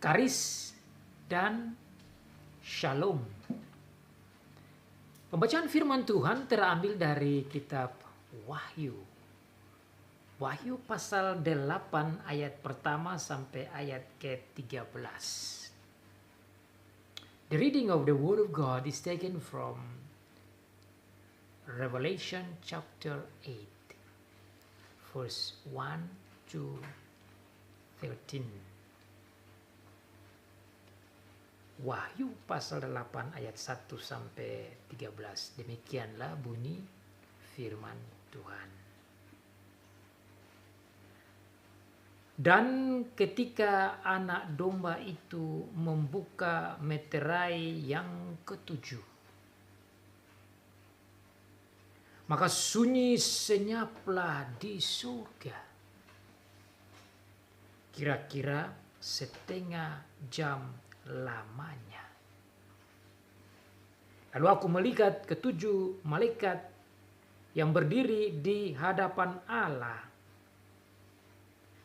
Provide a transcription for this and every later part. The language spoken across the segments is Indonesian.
karis dan shalom. Pembacaan firman Tuhan terambil dari kitab Wahyu. Wahyu pasal 8 ayat pertama sampai ayat ke-13. The reading of the Word of God is taken from Revelation chapter 8, verse 1 to 13. Wahyu pasal 8 ayat 1 sampai 13. Demikianlah bunyi firman Tuhan. Dan ketika anak domba itu membuka meterai yang ketujuh, maka sunyi senyaplah di surga. Kira-kira setengah jam lamanya. Lalu aku melihat ketujuh malaikat yang berdiri di hadapan Allah,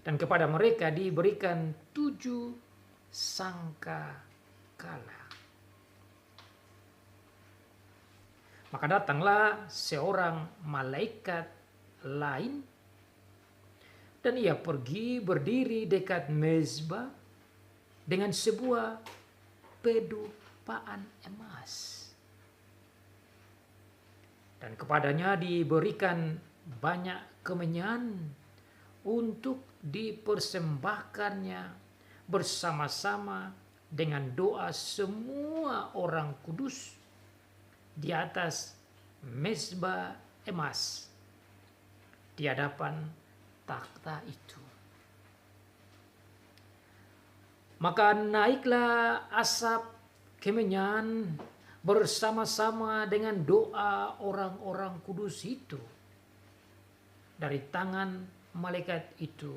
dan kepada mereka diberikan 7 sangkakala. Maka datanglah seorang malaikat lain, dan ia pergi berdiri dekat mezbah dengan sebuah pedupaan emas. Dan kepadanya diberikan banyak kemenyan untuk dipersembahkannya bersama-sama dengan doa semua orang kudus di atas mezbah emas di hadapan takhta itu. Maka naiklah asap kemenyan bersama-sama dengan doa orang-orang kudus itu dari tangan malaikat itu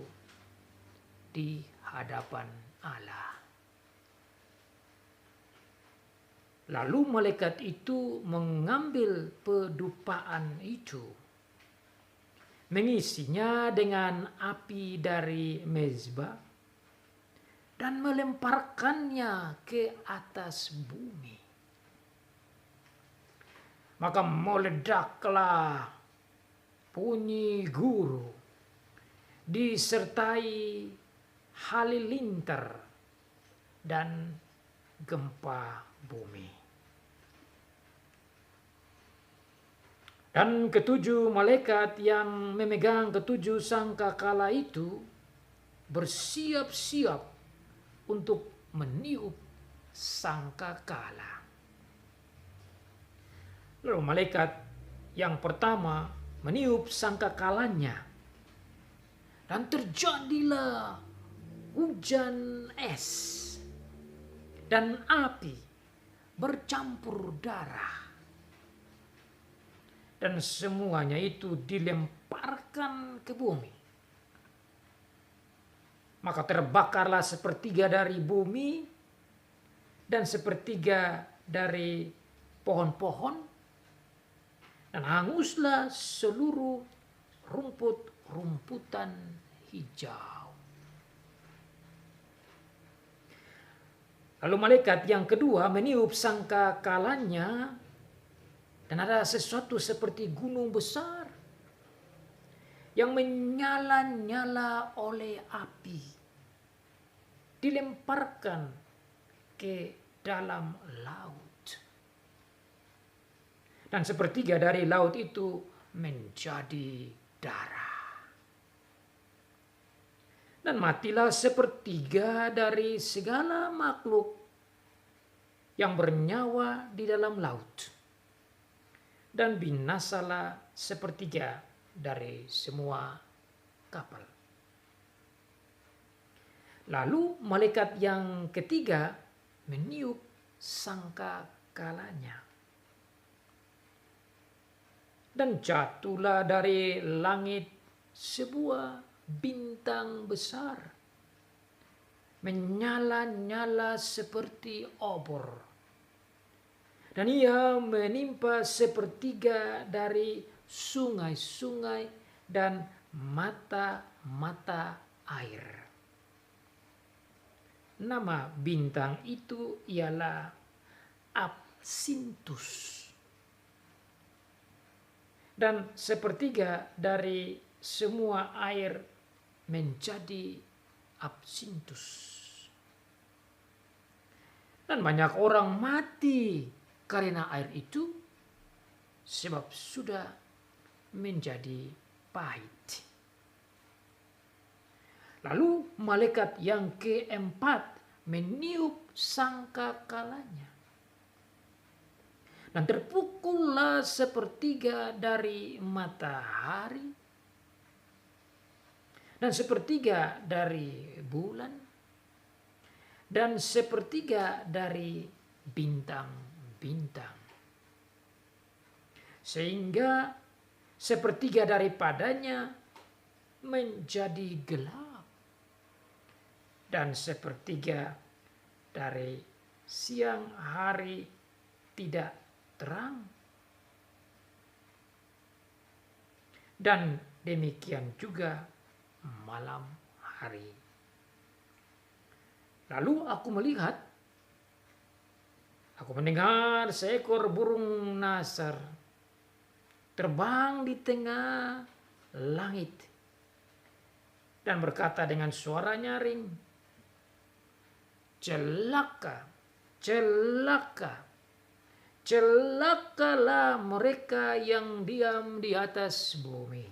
di hadapan Allah. Lalu malaikat itu mengambil pedupaan itu, mengisinya dengan api dari mezbah, dan melemparkannya ke atas bumi. Maka meledaklah bunyi guru disertai halilintar dan gempa bumi. Dan ketujuh malaikat yang memegang ketujuh sangkakala itu bersiap-siap untuk meniup sangkakala. Lalu malaikat yang pertama meniup sangkakalanya, dan terjadilah hujan es dan api bercampur darah, dan semuanya itu dilemparkan ke bumi. Maka terbakarlah sepertiga dari bumi dan sepertiga dari pohon-pohon, dan hanguslah seluruh rumput-rumputan hijau. Lalu malaikat yang kedua meniup sangkakalanya, dan ada sesuatu seperti gunung besar yang menyala-nyala oleh api, dilemparkan ke dalam laut. Dan sepertiga dari laut itu menjadi darah. Dan matilah sepertiga dari segala makhluk yang bernyawa di dalam laut. Dan binasalah sepertiga dari semua kapal. Lalu malaikat yang ketiga meniup sangkakalanya, dan jatuhlah dari langit sebuah bintang besar, menyala-nyala seperti obor, dan ia menimpa sepertiga dari sungai-sungai dan mata-mata air. nama bintang itu ialah Absinthus. Dan sepertiga dari semua air menjadi Absinthus. Dan banyak orang mati karena air itu sebab sudah menjadi pahit. Lalu malaikat yang keempat meniup sangkakalanya. Dan terpukullah sepertiga dari matahari dan sepertiga dari bulan dan sepertiga dari bintang-bintang. Sehingga sepertiga daripadanya menjadi gelap dan sepertiga dari siang hari tidak terang. Dan demikian juga malam hari. Lalu aku mendengar seekor burung nasar terbang di tengah langit dan berkata dengan suara nyaring, celaka, celaka. Celakalah mereka yang diam di atas bumi.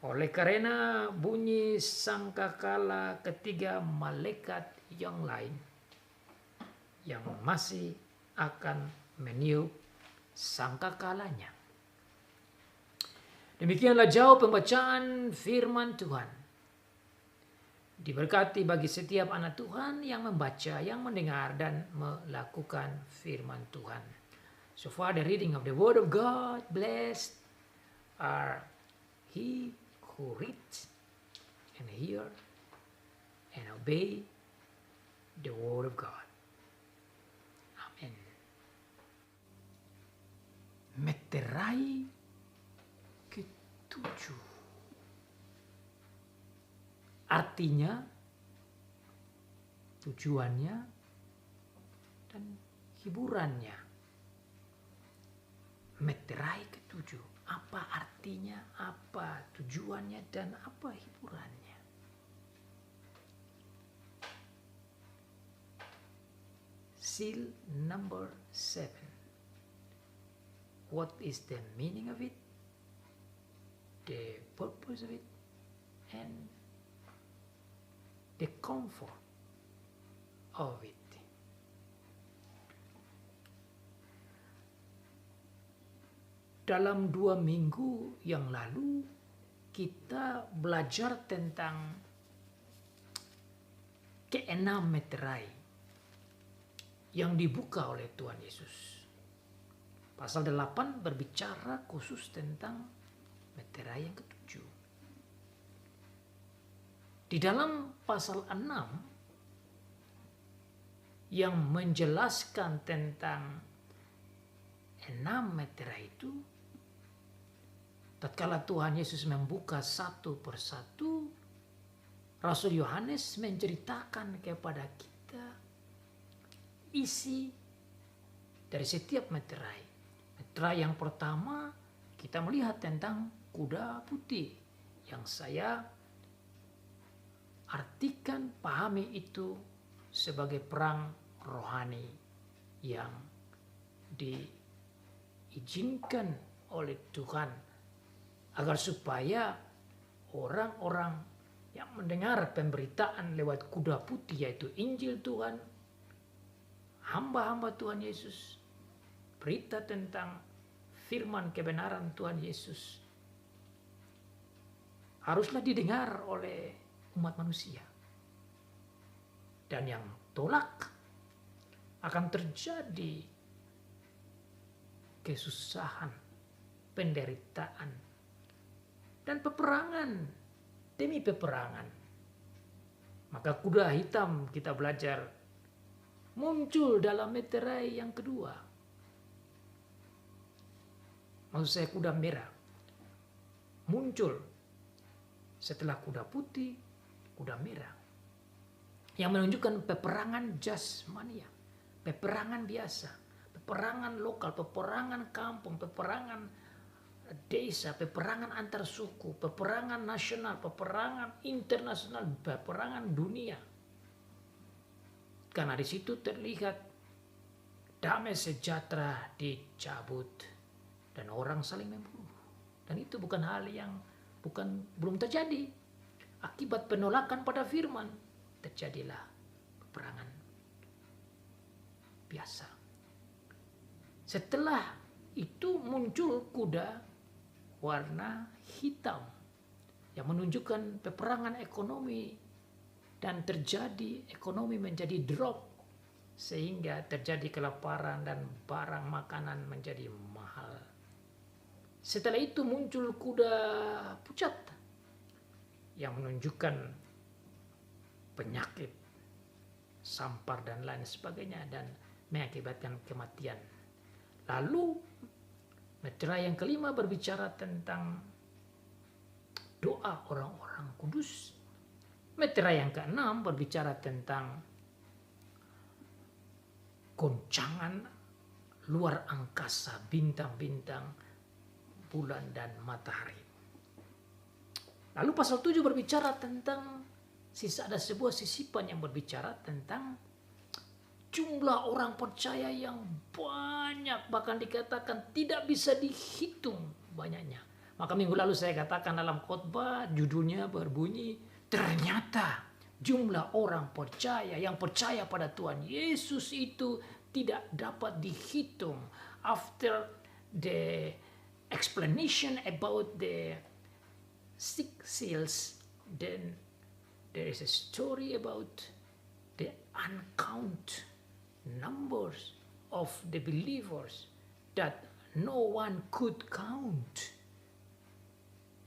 Oleh karena bunyi sangkakala ketiga malaikat yang lain yang masih akan meniup sangkakalanya. Demikianlah jauh pembacaan firman Tuhan. Diberkati bagi setiap anak Tuhan yang membaca, yang mendengar, dan melakukan firman Tuhan. So far the reading of the Word of God. Blessed are he who reads and hear and obey the Word of God. Amen. Meterai ketujuh. Artinya, tujuannya, dan hiburannya. Meterai ketujuh. Apa artinya, apa tujuannya, dan apa hiburannya. Seal number 7. What is the meaning of it? The purpose of it? And the comfort of it. Dalam 2 minggu yang lalu kita belajar tentang keenam meterai yang dibuka oleh Tuhan Yesus. Pasal 8 berbicara khusus tentang meterai yang ketujuh. Di dalam pasal 6 yang menjelaskan tentang 6 meterai itu, tatkala Tuhan Yesus membuka satu persatu, Rasul Yohanes menceritakan kepada kita isi dari setiap meterai. Meterai yang pertama kita melihat tentang kuda putih yang saya artikan, pahami itu sebagai perang rohani yang diizinkan oleh Tuhan agar supaya orang-orang yang mendengar pemberitaan lewat kuda putih, yaitu Injil Tuhan, hamba-hamba Tuhan Yesus, berita tentang firman kebenaran Tuhan Yesus, haruslah didengar oleh umat manusia. Dan yang tolak akan terjadi kesusahan, penderitaan, dan peperangan demi peperangan. Maka kuda hitam kita belajar muncul dalam meterai yang kedua. Maksud saya kuda merah muncul setelah kuda putih, kuda merah. yang menunjukkan peperangan jasmania, peperangan biasa, peperangan lokal, peperangan kampung, peperangan desa, peperangan antar suku, peperangan nasional, peperangan internasional, peperangan dunia. Karena di situ terlihat damai sejahtera dicabut dan orang saling membunuh. Dan itu bukan hal yang belum terjadi. Akibat penolakan pada firman, terjadilah peperangan biasa. Setelah itu muncul kuda warna hitam yang menunjukkan peperangan ekonomi, dan terjadi ekonomi menjadi drop sehingga terjadi kelaparan dan barang makanan menjadi mahal. Setelah itu muncul kuda pucat yang menunjukkan penyakit, sampar dan lain sebagainya dan mengakibatkan kematian. Lalu meterai yang kelima berbicara tentang doa orang-orang kudus. Meterai yang keenam berbicara tentang goncangan luar angkasa, bintang-bintang, bulan dan matahari. Lalu pasal 7 berbicara tentang ada sebuah sisipan yang berbicara tentang jumlah orang percaya yang banyak, bahkan dikatakan tidak bisa dihitung banyaknya. Maka minggu lalu saya katakan dalam khotbah, judulnya berbunyi, ternyata jumlah orang percaya yang percaya pada Tuhan Yesus itu tidak dapat dihitung. After the explanation about the six seals, then there is a story about the uncount numbers of the believers that no one could count.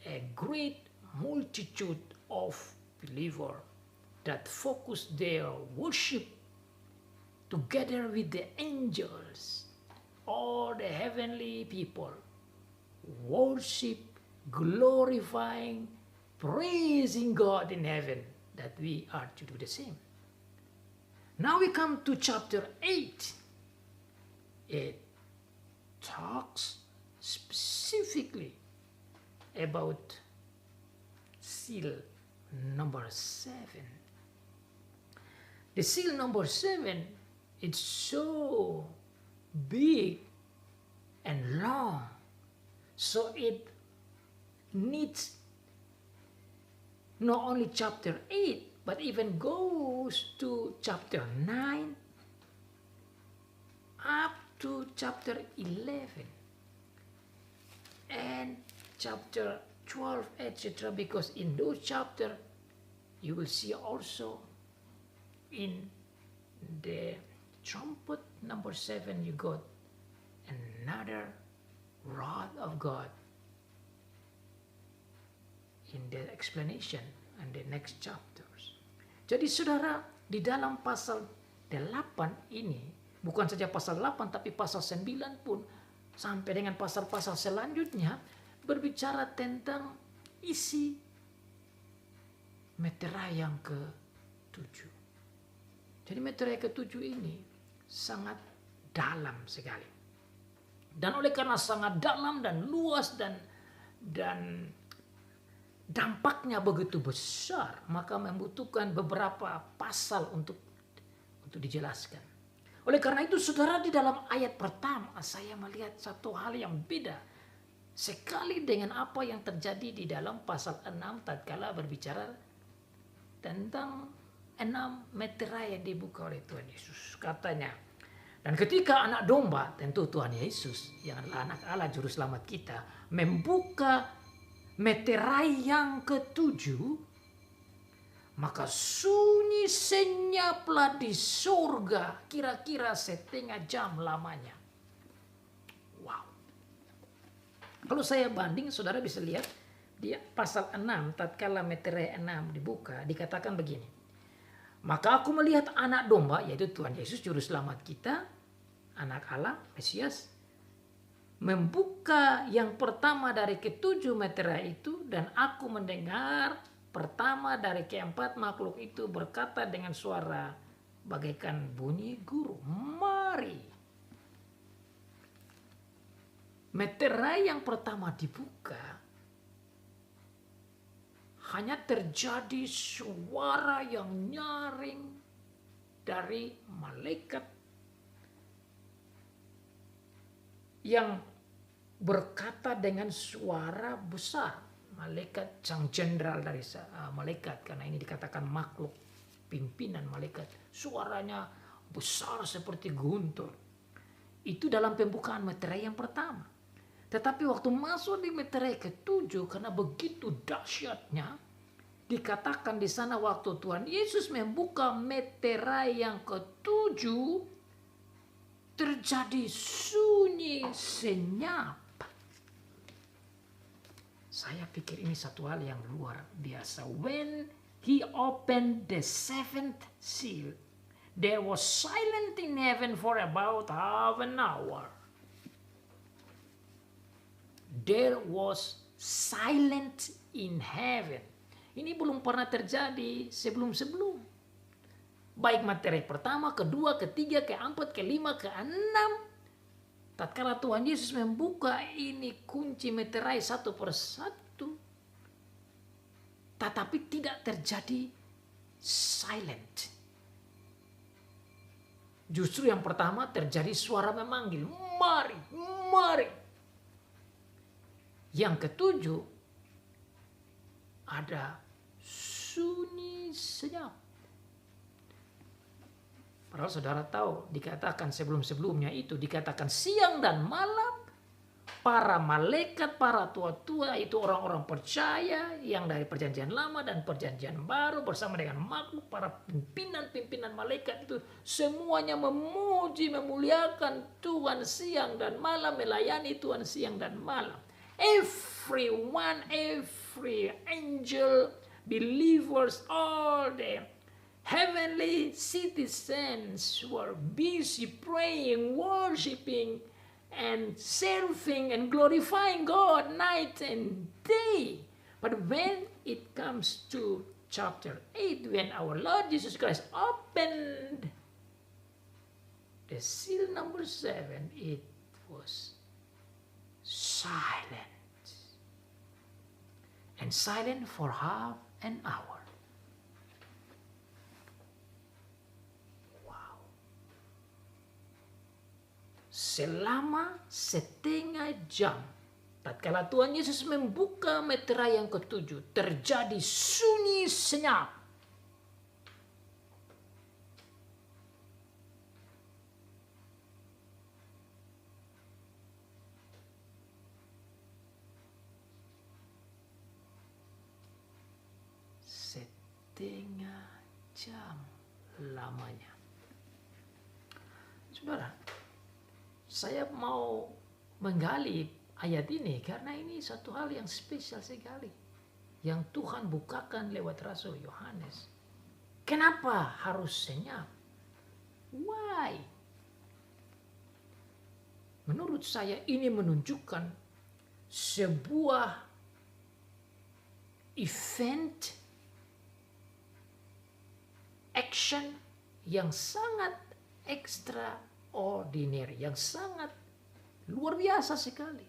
A great multitude of believers that focus their worship together with the angels, all the heavenly people, worship, glorifying, praising God in heaven, that we are to do the same. Now we come to chapter 8. It talks specifically about seal number 7. The seal number 7, it's so big and long, so it needs not only chapter 8, but even goes to chapter 9 up to chapter 11 and chapter 12, etc. Because in those chapters you will see also in the trumpet number 7 you got another rod of God in the explanation and the next chapters. Jadi saudara, di dalam pasal 8 ini, bukan saja pasal 8 tapi pasal 9 pun sampai dengan pasal-pasal selanjutnya berbicara tentang isi meterai yang ke-7. Jadi meterai ke-7 ini sangat dalam sekali. Dan oleh karena sangat dalam dan luas dan dampaknya begitu besar, maka membutuhkan beberapa pasal untuk dijelaskan. Oleh karena itu saudara, di dalam ayat pertama saya melihat satu hal yang beda sekali dengan apa yang terjadi di dalam pasal 6 tatkala berbicara tentang 6 meterai yang dibuka oleh Tuhan Yesus. Katanya, dan ketika anak domba, tentu Tuhan Yesus yang adalah anak Allah juru selamat kita, membuka meterai yang ke-7, maka sunyi senyaplah di surga kira-kira setengah jam lamanya. Wow. Kalau saya banding, saudara bisa lihat di pasal 6 tatkala meterai 6 dibuka, dikatakan begini. Maka aku melihat anak domba, yaitu Tuhan Yesus juru selamat kita, anak Allah, Mesias, membuka yang pertama dari ke-7 meterai itu, dan aku mendengar pertama dari keempat makhluk itu berkata dengan suara bagaikan bunyi guru, mari. Meterai yang pertama dibuka, hanya terjadi suara yang nyaring dari malaikat yang berkata dengan suara besar. Malaikat sang jenderal dari malaikat, karena ini dikatakan makhluk pimpinan malaikat, suaranya besar seperti guntur. Itu dalam pembukaan meterai yang pertama. Tetapi waktu masuk di meterai ke-7, karena begitu dahsyatnya, dikatakan di sana waktu Tuhan Yesus membuka meterai yang ke-7, terjadi sunyi senyap. Saya pikir ini satu hal yang luar biasa. When he opened the seventh seal, there was silence in heaven for about half an hour. There was silence in heaven. Ini belum pernah terjadi sebelum-sebelum. Baik materi pertama, kedua, ketiga, keempat, kelima, keenam. Tatkala Tuhan Yesus membuka ini kunci meterai satu persatu, tetapi tidak terjadi silent. Justru yang pertama terjadi suara memanggil, mari, mari. Yang ke-7 ada sunyi senyap. Padahal saudara tahu, dikatakan sebelum-sebelumnya itu, dikatakan siang dan malam, para malaikat, para tua-tua, itu orang-orang percaya yang dari perjanjian lama dan perjanjian baru bersama dengan makhluk, para pimpinan-pimpinan malaikat itu semuanya memuji, memuliakan Tuhan siang dan malam, melayani Tuhan siang dan malam. Everyone, every angel, believers, all the heavenly citizens were busy praying, worshiping, and serving and glorifying God night and day. But when it comes to chapter 8, when our Lord Jesus Christ opened the seal number 7, it was silent. And silent for half an hour. Selama setengah jam, tatkala Tuhan Yesus membuka meterai yang ke-7, terjadi sunyi senyap. Setengah jam lamanya. Saudara, saya mau menggali ayat ini karena ini satu hal yang spesial sekali yang Tuhan bukakan lewat Rasul Yohanes. Kenapa harus senyap? Why? Menurut saya ini menunjukkan sebuah event, action yang sangat extraordinary, yang sangat luar biasa sekali.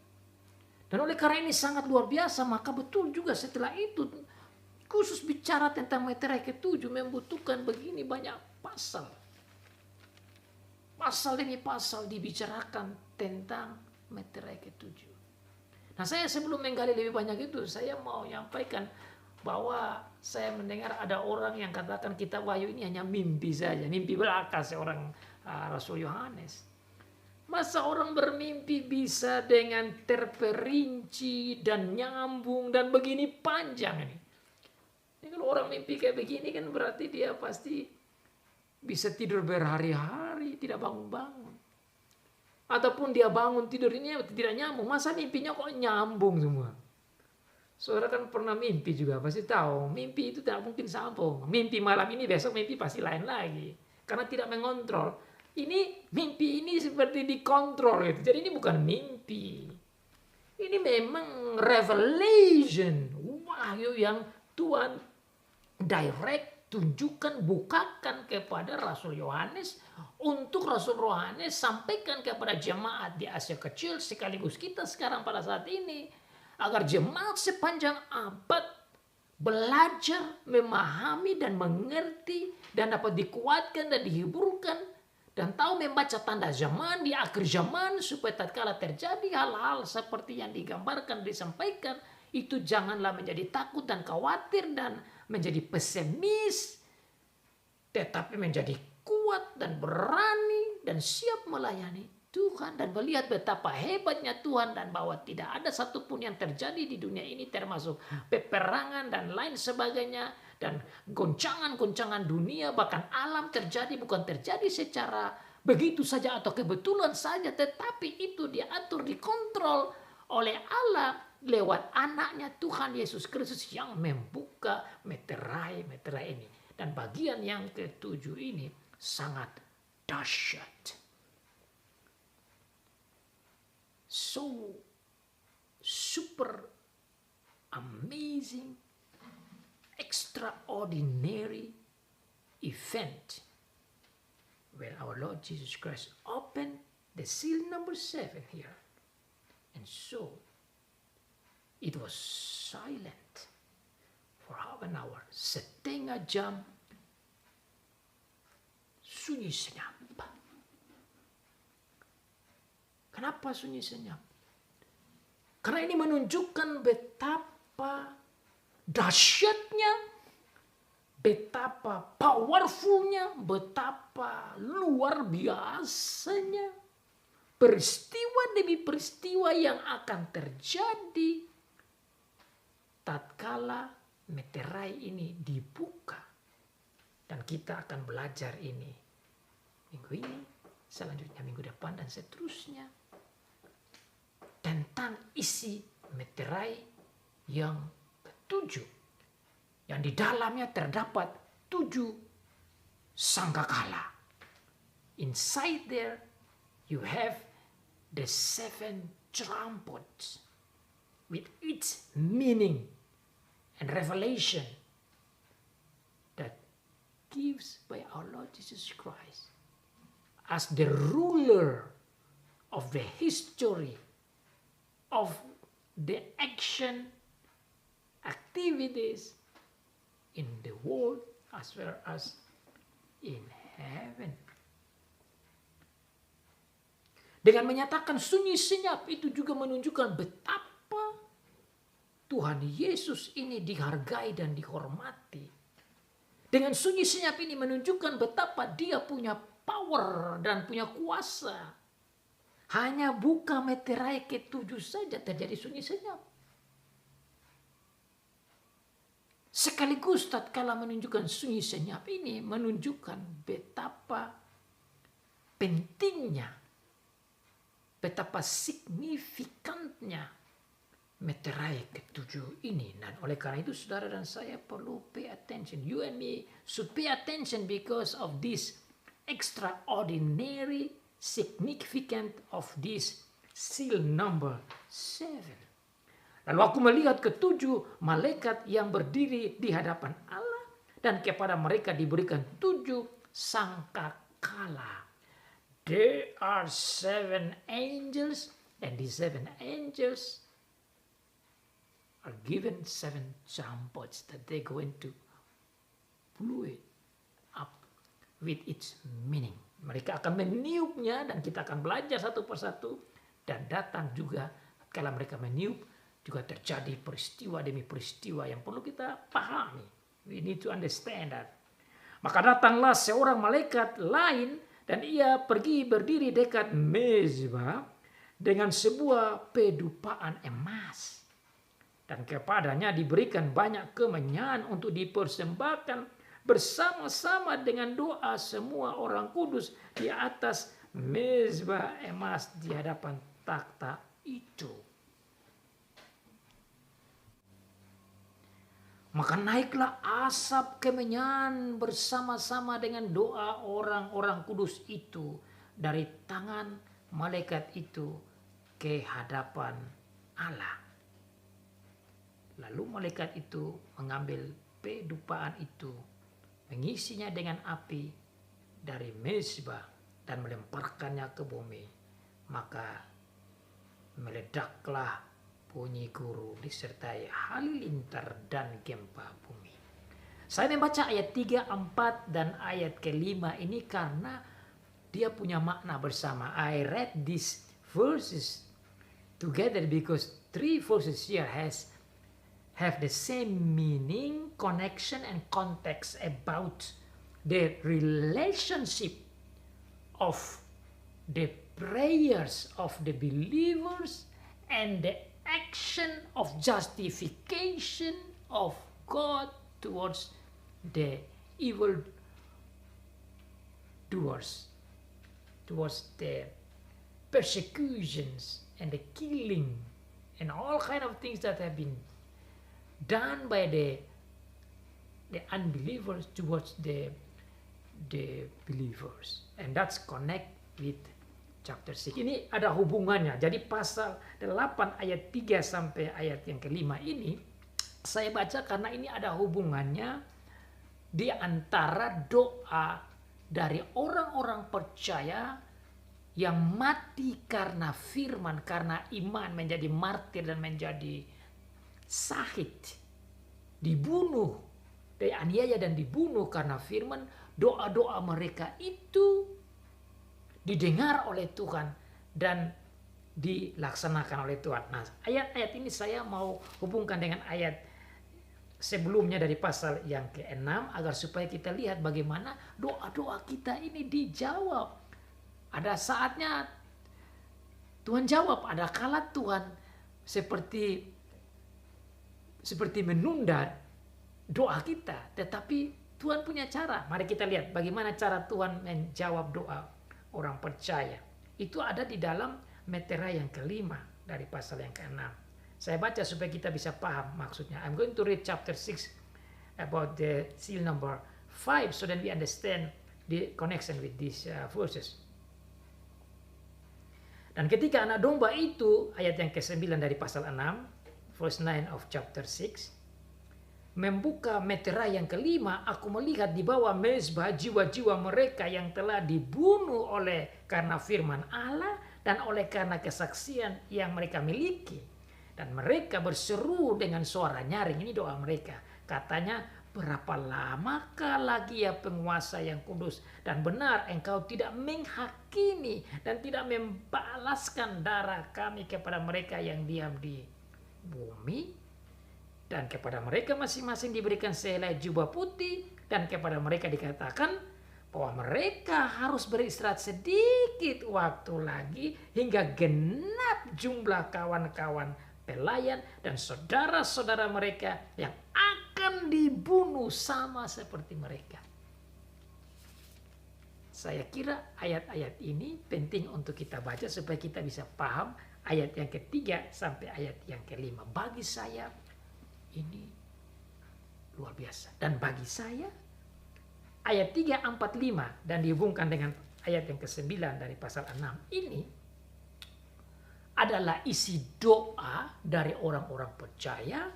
Dan oleh karena ini sangat luar biasa, maka betul juga setelah itu khusus bicara tentang meterai ke-7 membutuhkan begini banyak pasal. Pasal demi pasal dibicarakan tentang meterai ke-7. Nah, saya sebelum menggali lebih banyak itu, saya mau menyampaikan bahwa saya mendengar ada orang yang katakan kitab Wahyu ini hanya mimpi saja, mimpi belaka seorang Rasul Yohanes. Masa orang bermimpi bisa dengan terperinci dan nyambung dan begini panjang ini? Ini kalau orang mimpi kayak begini kan berarti dia pasti bisa tidur berhari-hari, tidak bangun-bangun. Ataupun dia bangun tidur ini tidak nyambung. Masa mimpinya kok nyambung semua? Saudara kan pernah mimpi juga, pasti tahu. Mimpi itu tidak mungkin sambung. Mimpi malam ini, besok mimpi pasti lain lagi. Karena tidak mengontrol. Ini mimpi ini seperti dikontrol gitu. Jadi ini bukan mimpi. Ini memang revelation. Wahyu yang Tuhan direct, tunjukkan, bukakan kepada Rasul Yohanes, untuk Rasul Yohanes sampaikan kepada jemaat di Asia Kecil sekaligus kita sekarang pada saat ini, agar jemaat sepanjang abad belajar, memahami dan mengerti dan dapat dikuatkan dan dihiburkan dan tahu membaca tanda zaman di akhir zaman, supaya tatkala terjadi hal-hal seperti yang digambarkan, disampaikan, itu janganlah menjadi takut dan khawatir dan menjadi pesimis, tetapi menjadi kuat dan berani dan siap melayani Tuhan dan melihat betapa hebatnya Tuhan, dan bahwa tidak ada satupun yang terjadi di dunia ini, termasuk peperangan dan lain sebagainya, dan goncangan-goncangan dunia bahkan alam terjadi, bukan terjadi secara begitu saja atau kebetulan saja, tetapi itu diatur, dikontrol oleh Allah lewat anaknya Tuhan Yesus Kristus yang membuka meterai ini. Dan bagian yang ketujuh ini sangat dahsyat. So super amazing, extraordinary event where our Lord Jesus Christ opened the seal number 7 here. And so it was silent for half an hour, setengah jam, sunyi senyap. Kenapa sunyi senyap? Karena ini menunjukkan betapa dahsyatnya, betapa powerfulnya, betapa luar biasanya peristiwa demi peristiwa yang akan terjadi tatkala meterai ini dibuka. Dan kita akan belajar ini minggu ini, selanjutnya minggu depan, dan seterusnya, tentang isi meterai yang ketujuh, yang di dalamnya terdapat 7 sangkakala. Inside there you have the 7 trumpets with its meaning and revelation that gives by our Lord Jesus Christ as the ruler of the history of the action, activities in the world as well as in heaven. Dengan menyatakan sunyi senyap, itu juga menunjukkan betapa Tuhan Yesus ini dihargai dan dihormati. Dengan sunyi senyap ini menunjukkan betapa dia punya power dan punya kuasa. Hanya buka meterai ke-7 saja terjadi sunyi senyap. Sekaligus tatkala menunjukkan sunyi senyap ini menunjukkan betapa pentingnya, betapa signifikannya meterai ke-7 ini. Dan oleh karena itu saudara dan saya perlu pay attention. You and me should pay attention because of this extraordinary significant of this seal number 7. Lalu aku melihat ke-7 malaikat yang berdiri di hadapan Allah, dan kepada mereka diberikan 7 sangkakala. There are 7 angels, and these 7 angels are given 7 trumpets that they're going to blow it up with its meaning. Mereka akan meniupnya, dan kita akan belajar satu persatu. Dan datang juga kalau mereka meniup, juga terjadi peristiwa demi peristiwa yang perlu kita pahami. We need to understand that. Maka datanglah seorang malaikat lain, dan ia pergi berdiri dekat mezbah dengan sebuah pedupaan emas. Dan kepadanya diberikan banyak kemenyan untuk dipersembahkan bersama-sama dengan doa semua orang kudus di atas mezbah emas di hadapan takhta itu. Maka naiklah asap kemenyan bersama-sama dengan doa orang-orang kudus itu dari tangan malaikat itu ke hadapan Allah. Lalu malaikat itu mengambil pedupaan itu, mengisinya dengan api dari mezbah dan melemparkannya ke bumi, maka meledaklah bunyi guru disertai halilintar dan gempa bumi. Saya membaca ayat 3, 4 dan ayat ke-5 ini karena dia punya makna bersama. I read these verses together because 3 verses here have the same meaning, connection and context about the relationship of the prayers of the believers and the action of justification of God towards the evil doers, towards the persecutions and the killing and all kind of things that have been done by the unbelievers towards the believers, and that's connect with chapter 6. Ini ada hubungannya. Jadi pasal 8 ayat 3 sampai ayat yang ke-5 ini saya baca karena ini ada hubungannya di antara doa dari orang-orang percaya yang mati karena firman, karena iman, menjadi martir dan menjadi syahid, dibunuh, dianiaya dan dibunuh karena firman. Doa-doa mereka itu didengar oleh Tuhan dan dilaksanakan oleh Tuhan. Nah, ayat-ayat ini saya mau hubungkan dengan ayat sebelumnya dari pasal yang ke-6 agar supaya kita lihat bagaimana doa-doa kita ini dijawab. Ada saatnya Tuhan jawab, ada kala Tuhan seperti menunda doa kita, tetapi Tuhan punya cara. Mari kita lihat bagaimana cara Tuhan menjawab doa orang percaya. Itu ada di dalam Metera yang ke-5 dari pasal yang ke-6. Saya baca supaya kita bisa paham maksudnya. I'm going to read chapter 6 about the seal number 5 so that we understand the connection with these verses. Dan ketika anak domba itu, ayat yang ke-9 dari pasal 6, verse 9 of chapter 6, membuka Metera yang ke-5, aku melihat di bawah mezbah jiwa-jiwa mereka yang telah dibunuh oleh karena firman Allah dan oleh karena kesaksian yang mereka miliki. Dan mereka berseru dengan suara nyaring. Ini doa mereka. Katanya, berapa lamakah lagi ya penguasa yang kudus dan benar engkau tidak menghakimi dan tidak membalaskan darah kami kepada mereka yang diam di bumi. Dan kepada mereka masing-masing diberikan sehelai jubah putih. Dan kepada mereka dikatakan bahwa mereka harus beristirahat sedikit waktu lagi hingga genap jumlah kawan-kawan pelayan dan saudara-saudara mereka yang akan dibunuh sama seperti mereka. Saya kira ayat-ayat ini penting untuk kita baca supaya kita bisa paham ayat yang ke-3 sampai ayat yang ke-5. Bagi saya ini luar biasa. Dan bagi saya ayat 3, 4, 5 dan dihubungkan dengan ayat yang ke-9 dari pasal 6 ini adalah isi doa dari orang-orang percaya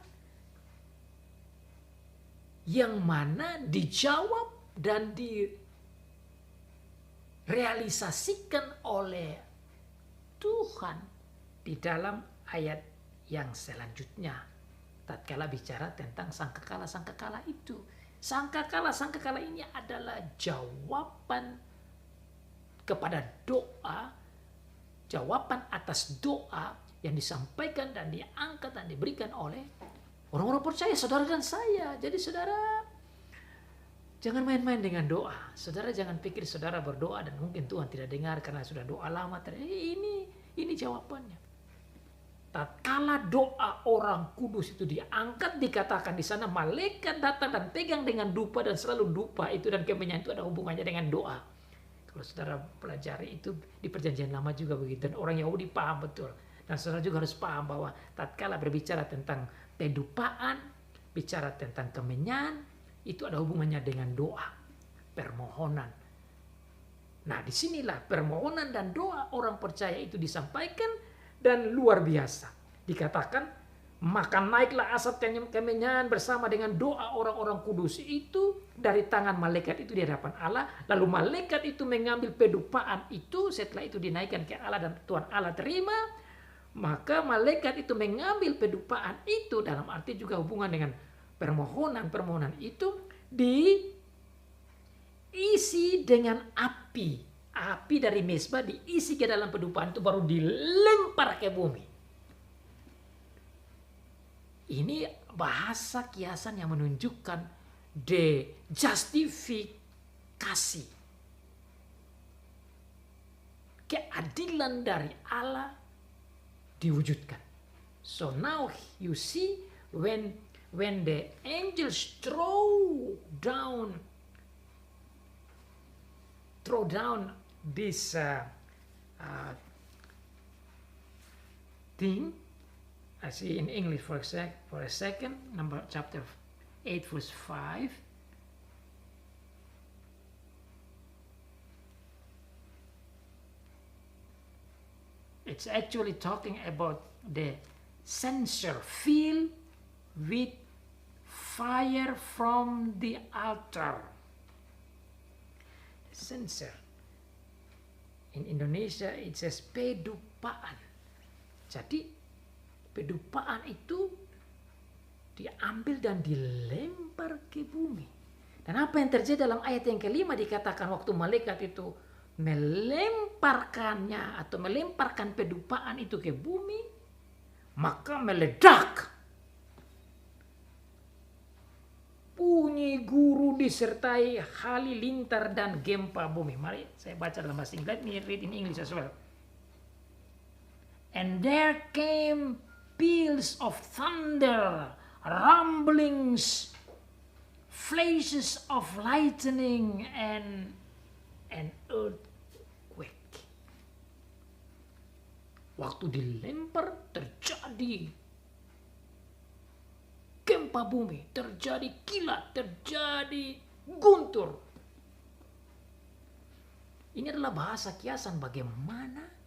yang mana dijawab dan direalisasikan oleh Tuhan di dalam ayat yang selanjutnya. Tatkala bicara tentang sangkakala itu. Sangkakala ini adalah jawaban kepada doa, jawaban atas doa yang disampaikan dan diangkat dan diberikan oleh orang-orang percaya, saudara dan saya. Jadi saudara jangan main-main dengan doa. Saudara jangan pikir saudara berdoa dan mungkin Tuhan tidak dengar karena sudah doa lama. Ini jawabannya. Tatkala doa orang kudus itu diangkat, dikatakan di sana malaikat datang dan pegang dengan dupa, dan selalu dupa itu dan kemenyan itu ada hubungannya dengan doa. Kalau saudara pelajari itu di perjanjian lama juga begitu. Dan orang Yahudi paham betul. Dan saudara juga harus paham bahwa tatkala berbicara tentang pedupaan, bicara tentang kemenyan, itu ada hubungannya dengan doa, permohonan. Nah disinilah permohonan dan doa orang percaya itu disampaikan dan luar biasa. Dikatakan Maka naiklah asap kemenyan bersama dengan doa orang-orang kudus itu dari tangan malaikat itu di hadapan Allah. Lalu malaikat itu mengambil pedupaan itu, setelah itu dinaikkan ke Allah dan Tuhan Allah terima. Maka malaikat itu mengambil pedupaan itu, dalam arti juga hubungan dengan permohonan itu, diisi dengan api. Api dari mesbah diisi ke dalam pedupaan itu, baru dilempar ke bumi. Ini bahasa kiasan yang menunjukkan justifikasi. Keadilan dari Allah diwujudkan. So now you see when the angels throw down this thing. I see in English for a second, chapter 8 verse 5. It's actually talking about the censer filled with fire from the altar. The censer. In Indonesia it says pedupaan. Jadi pedupaan itu diambil dan dilempar ke bumi. Dan apa yang terjadi dalam ayat yang kelima, dikatakan waktu malaikat itu melemparkannya atau melemparkan pedupaan itu ke bumi, maka meledak. Bunyi guru disertai halilintar dan gempa bumi. Mari saya baca dalam bahasa Inggris. Let me read in English as well. And there came peals of thunder, rumblings, flashes of lightning, and an earthquake. Waktu dilempar terjadi gempa bumi, terjadi kilat, terjadi guntur. Ini adalah bahasa kiasan bagaimana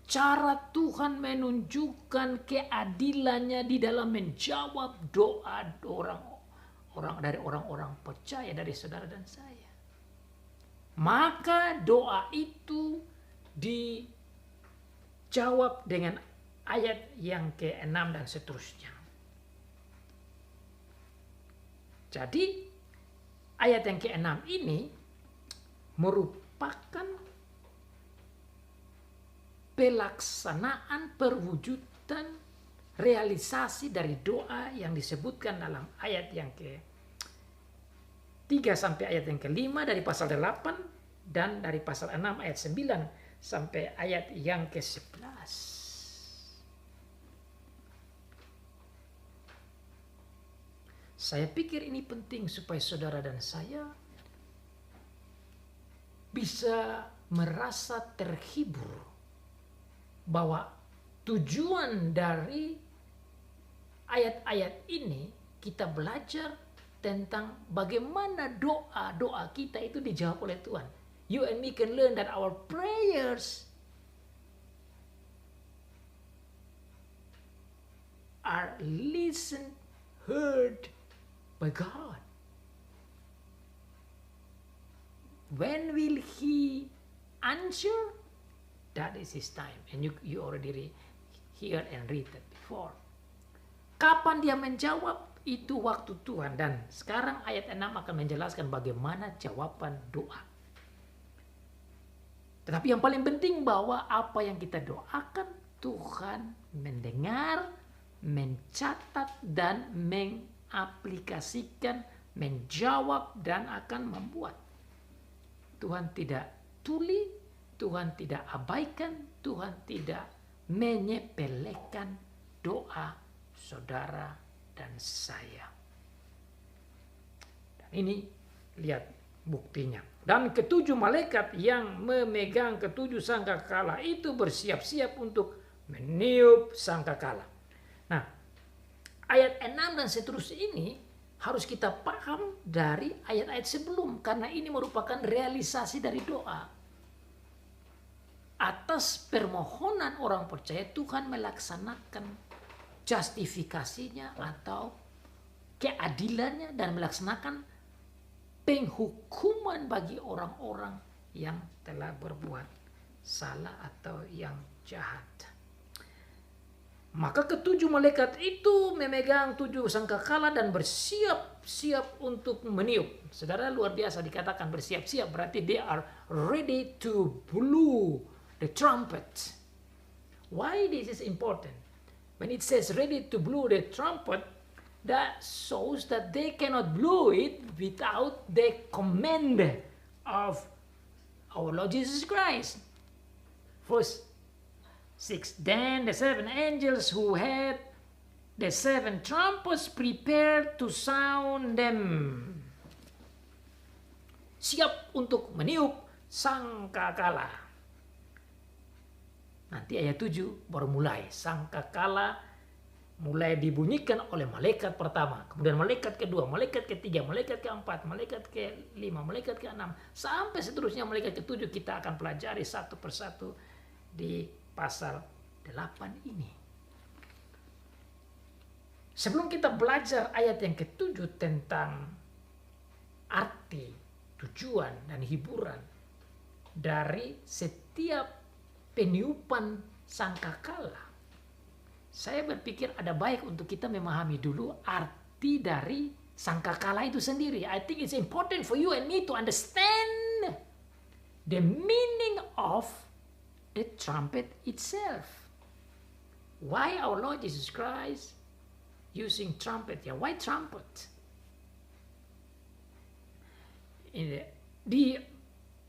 cara Tuhan menunjukkan keadilannya di dalam menjawab doa orang-orang percaya, dari saudara dan saya. Maka doa itu dijawab dengan ayat yang ke-6 dan seterusnya. Jadi ayat yang ke-6 ini merupakan pelaksanaan perwujudan realisasi dari doa yang disebutkan dalam ayat yang ke-3 sampai ayat yang ke-5 dari pasal 8 dan dari pasal 6 ayat 9 sampai ayat yang ke-11. Saya pikir ini penting supaya saudara dan saya bisa merasa terhibur bahwa tujuan dari ayat-ayat ini kita belajar tentang bagaimana doa-doa kita itu dijawab oleh Tuhan. You and me can learn that our prayers are listened, heard by God. When will He answer? That is His time. And you already hear and read that before. Kapan Dia menjawab? Itu waktu Tuhan. Dan sekarang ayat 6 akan menjelaskan bagaimana jawaban doa. Tetapi yang paling penting bahwa apa yang kita doakan, Tuhan mendengar, mencatat, dan mengaplikasikan, menjawab, dan akan membuat. Tuhan tidak tuli, Tuhan tidak abaikan, Tuhan tidak menyepelekan doa saudara dan saya. Dan ini lihat buktinya. Dan ketujuh malaikat yang memegang ketujuh sangkakala itu bersiap-siap untuk meniup sangkakala. Nah, ayat 6 dan seterusnya ini harus kita paham dari ayat-ayat sebelum, karena ini merupakan realisasi dari doa. Atas permohonan orang percaya, Tuhan melaksanakan justifikasinya atau keadilannya dan melaksanakan penghukuman bagi orang-orang yang telah berbuat salah atau yang jahat. Maka ketujuh malaikat itu memegang 7 sangkakala dan bersiap-siap untuk meniup. Saudara, luar biasa dikatakan bersiap-siap, berarti they are ready to blow the trumpet. Why this is important? When it says ready to blow the trumpet, that shows that they cannot blow it without the command of our Lord Jesus Christ. Verse 6. Then the 7 angels who had the 7 trumpets prepared to sound them. Siap untuk meniup sangkakala. Nanti ayat 7 baru mulai. Sangkakala mulai dibunyikan oleh malaikat pertama, kemudian malaikat kedua, malaikat ketiga, malaikat keempat, malaikat kelima, malaikat keenam, sampai seterusnya malaikat ketujuh. Kita akan pelajari satu persatu di pasal 8 ini. Sebelum kita belajar ayat yang ketujuh tentang arti, tujuan, dan hiburan dari setiap peniupan sangkakala, saya berpikir ada baik untuk kita memahami dulu arti dari sangkakala itu sendiri. I think it's important for you and me to understand the meaning of the trumpet itself. Why our Lord Jesus Christ using trumpet? Ya, why trumpet? Di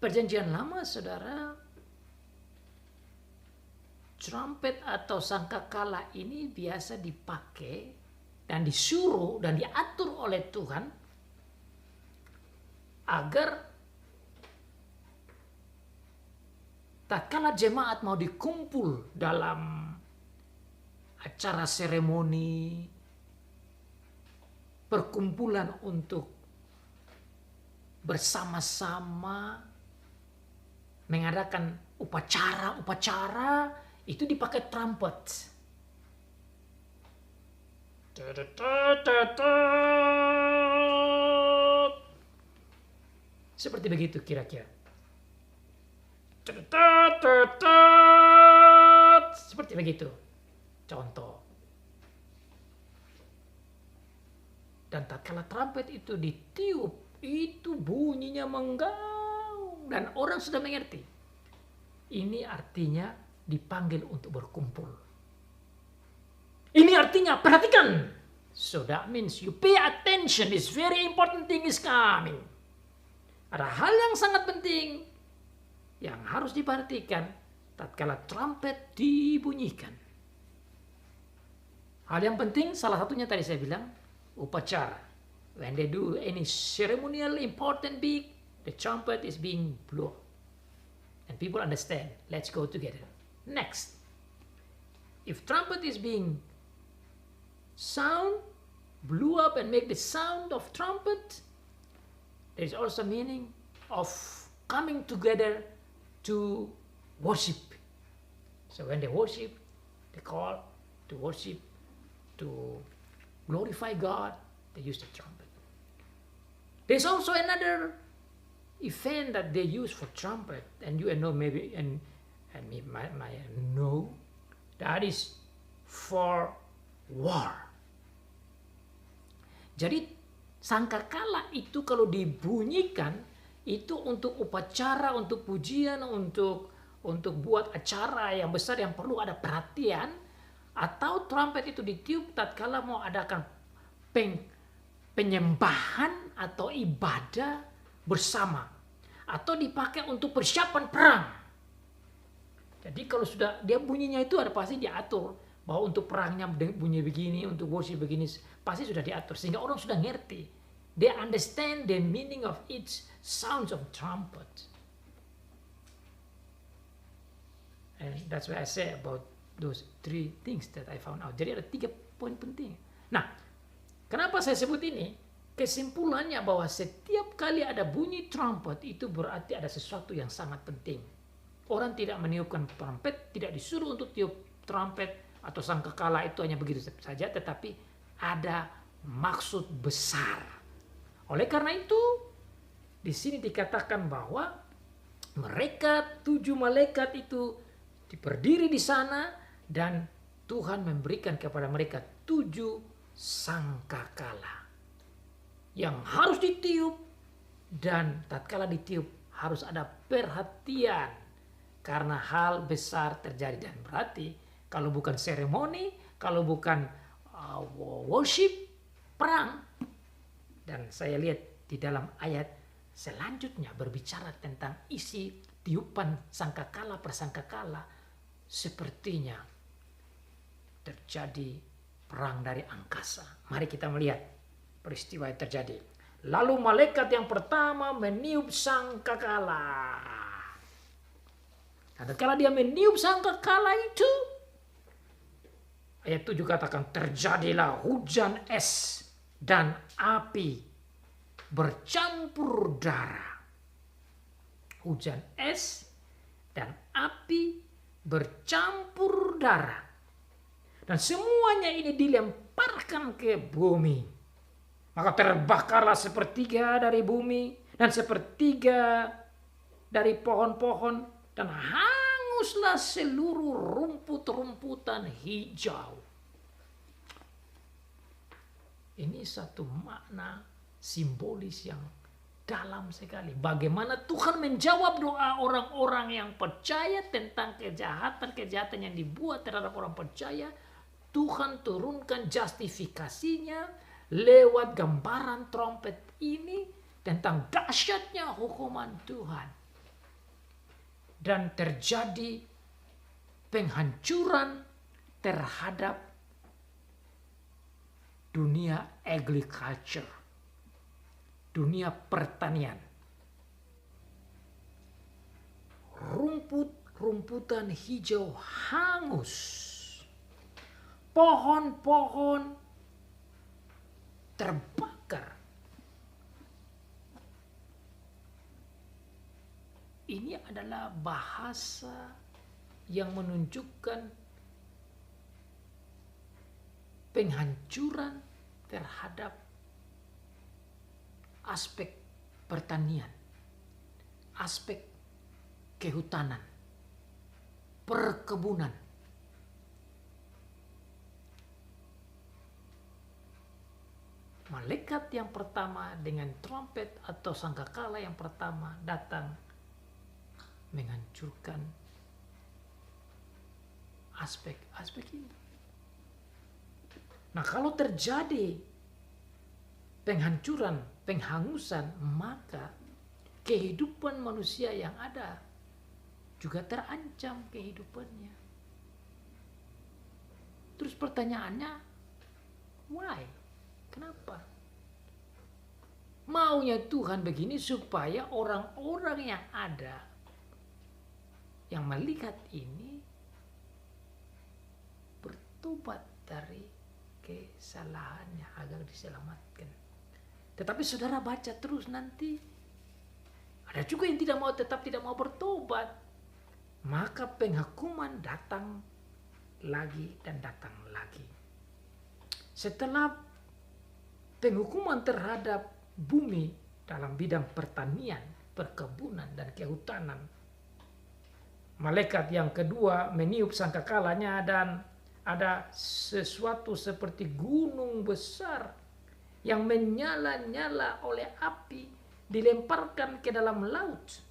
Perjanjian Lama, saudara, trumpet atau sangkakala ini biasa dipakai dan disuruh dan diatur oleh Tuhan agar tatkala jemaat mau dikumpul dalam acara seremoni, perkumpulan untuk bersama-sama mengadakan upacara, itu dipakai trumpet. Seperti begitu kira-kira. Seperti begitu. Contoh. Dan tatkala trumpet itu ditiup, itu bunyinya menggaung dan orang sudah mengerti. Ini artinya dipanggil untuk berkumpul. Ini artinya perhatikan. So that means you pay attention. This very important thing is coming. Ada hal yang sangat penting yang harus diperhatikan tatkala trumpet dibunyikan. Hal yang penting salah satunya tadi saya bilang upacara. When they do any ceremonial important big, the trumpet is being blown. And people understand. Let's go together. Next. If trumpet is being blew up and make the sound of trumpet, there is also meaning of coming together to worship. So when they worship, they call to worship, to glorify God, they use the trumpet. There's also another event that they use for trumpet, and you know maybe and me might know, that is for war. Jadi sangkakala itu kalau dibunyikan itu untuk upacara, untuk pujian, untuk buat acara yang besar yang perlu ada perhatian, atau trumpet itu ditiup tatkala mau adakan penyembahan atau ibadah bersama, atau dipakai untuk persiapan perang. Jadi kalau sudah dia bunyinya itu ada pasti diatur bahwa untuk perangnya bunyi begini, untuk worship begini, pasti sudah diatur sehingga orang sudah ngerti. They understand the meaning of each sounds of trumpet. And that's why I say about those 3 things that I found out. Jadi ada 3 poin penting. Nah, kenapa saya sebut ini? Kesimpulannya bahwa setiap kali ada bunyi trumpet itu berarti ada sesuatu yang sangat penting. Orang tidak meniupkan trumpet, tidak disuruh untuk tiup trumpet atau sangkakala itu hanya begitu saja, tetapi ada maksud besar. Oleh karena itu, di sini dikatakan bahwa mereka 7 malaikat itu berdiri di sana dan Tuhan memberikan kepada mereka 7 sangkakala yang harus ditiup, dan tatkala ditiup harus ada perhatian karena hal besar terjadi. Dan berarti kalau bukan seremoni, kalau bukan worship, perang. Dan saya lihat di dalam ayat selanjutnya berbicara tentang isi tiupan sangkakala persangkakala, sepertinya terjadi perang dari angkasa. Mari kita melihat peristiwa yang terjadi. Lalu malaikat yang pertama meniup sangkakala. Dan kalau dia meniup sangkakala itu, ayat 7 katakan terjadilah hujan es dan api bercampur darah. Hujan es dan api bercampur darah. Dan semuanya ini dilemparkan ke bumi. Maka terbakarlah sepertiga dari bumi dan sepertiga dari pohon-pohon, dan hanguslah seluruh rumput-rumputan hijau. Ini satu makna simbolis yang dalam sekali. Bagaimana Tuhan menjawab doa orang-orang yang percaya tentang kejahatan-kejahatan yang dibuat terhadap orang percaya. Tuhan turunkan justifikasinya lewat gambaran trompet ini tentang dahsyatnya hukuman Tuhan. Dan terjadi penghancuran terhadap dunia agriculture, dunia pertanian. Rumput-rumputan hijau hangus. Pohon-pohon terbakar. Ini adalah bahasa yang menunjukkan penghancuran terhadap aspek pertanian, aspek kehutanan, perkebunan. Malaikat yang pertama dengan trompet atau sangkakala yang pertama datang menghancurkan aspek-aspek ini. Nah, kalau terjadi penghancuran, penghangusan, maka kehidupan manusia yang ada juga terancam kehidupannya. Terus pertanyaannya, why? Kenapa? Maunya Tuhan begini supaya orang-orang yang ada, yang melihat ini, bertobat dari kesalahannya agar diselamatkan. Tetapi saudara baca terus nanti, ada juga yang tetap tidak mau bertobat. Maka penghukuman datang lagi dan datang lagi. Setelah penghukuman terhadap bumi dalam bidang pertanian, perkebunan, dan kehutanan, malaikat yang kedua meniup sangkakalanya dan ada sesuatu seperti gunung besar yang menyala-nyala oleh api dilemparkan ke dalam laut.